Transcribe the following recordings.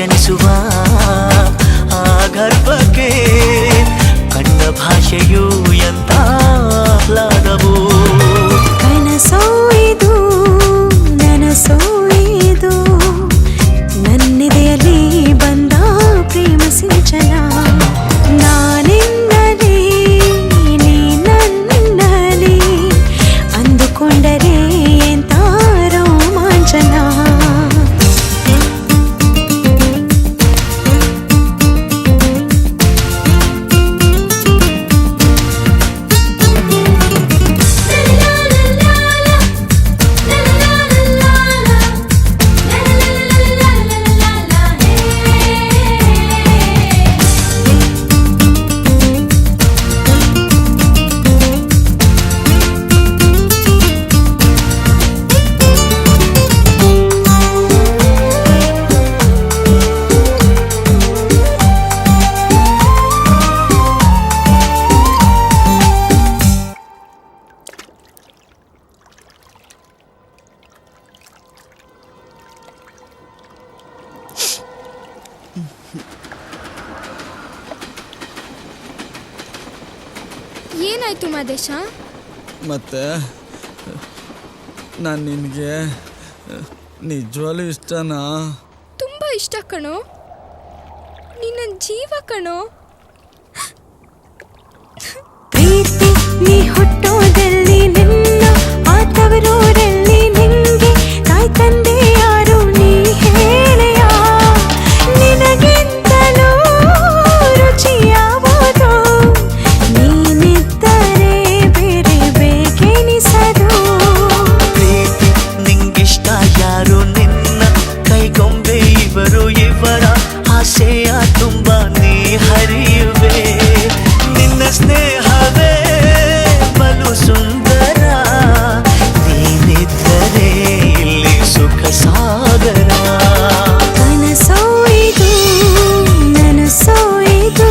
ಜನಿಸುವ ಆ ಗರ್ಭಕ್ಕೆ ಕಣ್ಣ ಭಾಷೆಯು ಎಂತ ಆಹ್ಲಾದವು. ಕನಸೋ ಇದು ನನಸೋ ಇದು ನನ್ನೆದೆಯಲ್ಲಿ ಬಂದ ಪ್ರೇಮ ಸಿಂಚನ. ನಾನೆನ್ನಲಿ ನೀ ನನ್ನಲ್ಲಿ ಅಂದುಕೊಂಡರೆ ಎಂತ ರೋಮಾಂಚನ. ಏನಾಯ್ತು ಮಾದೇಶ? ಮತ್ತೆ ನಾನು ನಿನಗೆ ನಿಜವಾಗ್ಲೂ ಇಷ್ಟನಾ? ತುಂಬ ಇಷ್ಟ ಕಣೋ, ನಿನ್ನ ಜೀವ ಕಣೋ. ಪ್ರೀತಿ ನೀ ಹುಟ್ಟೋದಲ್ಲಿ ನಿನ್ನ ಆತವರೂರಲ್ಲಿ ನಿಂಗೆ ತಾಯಿ ತಂದೆ ಯಾರು ನೀ ಹೇಳೆಯ? ನಿನಗಿಂತಲೂ ರುಚಿಯಾವುದು ನೀನಿದ್ದರೆ ಬೇರೆ ಬೇಕೆನಿಸದು. ಪ್ರೀತಿ ನಿಂಗಿಷ್ಟ ಯಾರು ನಿನ್ನ ಕೈಗೊಂಬೆ ಇವರು ಇವರ ಆಸೆಯ ತುಂಬ ನೀ ಹರಿಯುವೆ. ನಿನ್ನ ಸ್ನೇಹವೇ ಬಲು ಸುಂದರ ನೀನಿದ್ದರೆ ಇಲ್ಲಿ ಸುಖ ಸಾಗರ. ಕನಸೋ ಇದು ನನಸೋ ಇದು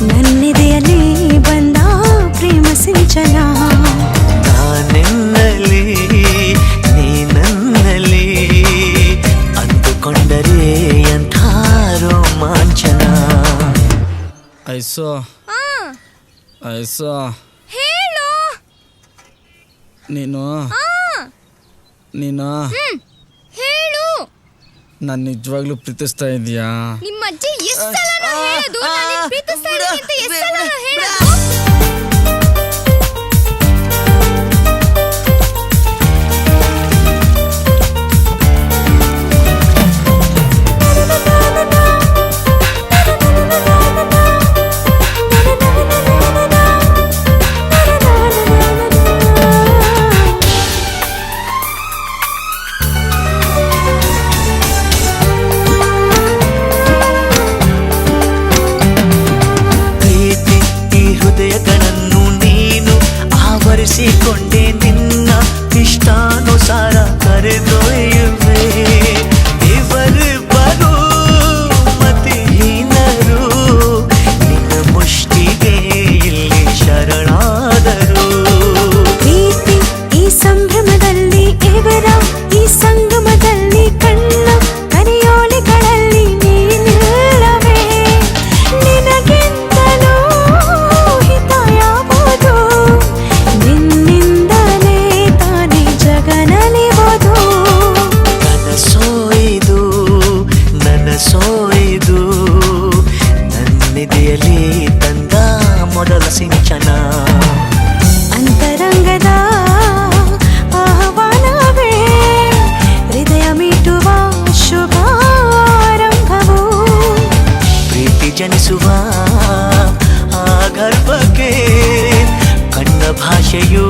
ನನ್ನೆದೆಯಲ್ಲಿ ಬಂದ ಪ್ರೇಮ ಸಿಂಚನ. ನಾನೆನ್ನಲಿ ನೀ ನನ್ನಲ್ಲಿ ಅಂದುಕೊಂಡರೆ ಎಂಥ ರೋಮಾಂಚನ. ಐಸೋ ಐಸೋ ಹೇಳು. ನೀನು ಹೇಳು. ನಾನು ನಿಜವಾಗ್ಲೂ ಪ್ರೀತಿಸ್ತಾ ಇದೀಯಾ? ನಿಮ್ಮ ಅಜ್ಜಿ ಎಷ್ಟು ಸಲ ಹೇಳೋದು ನಾನು ಪ್ರೀತಿಸ್ತಾ ಇದ್ದೀನಿ ಅಂತ? ಎಷ್ಟು ಸಲ ಹೇಳೋದು? ಆವರಿಸಿಕೊಂಡೆ ನಿನ್ನ ಇಷ್ಟಾನುಸಾರ ಕರೆದೊಯ್ಯುವೆ. ಇವರಿಬ್ಬರು ಮತಿಹೀನರು ನಿನ್ನ ಮುಷ್ಟಿಗೆ ಇಲ್ಲಿ ಶರಣಾದರು. ಪ್ರೀತಿ ಈ ಸಂಭ್ರಮದಲ್ಲಿ ಇವರ ಈ ಸಂಗಮದಲ್ಲಿ ಕಣ್ಣ ಕರೆಯೋಲೆಗಳಲ್ಲಿ ನೀನಿಲ್ಲವೇ? ನಿನಗಿಂತಲೂ ಹಿತ ಯಾವುದು? ನಿನ್ನಿಂದಲೇ ತಾನೇ ಜಗನಲಿವುದು. ನನಸೋ ಇದು ನನ್ನೆದೆಯಲ್ಲಿ ತಂದ ಮೊದಲ ಸಿಂಚನ. ಅಂತರಂಗದ ಆಹ್ವಾನವೇ ಹೃದಯ ಮೀಟುವ ಶುಭಾರಂಭವು. ಪ್ರೀತಿ ಜನಿಸುವ ಆ ಗರ್ಭಕ್ಕೆ ಕಣ್ಣ ಭಾಷೆಯು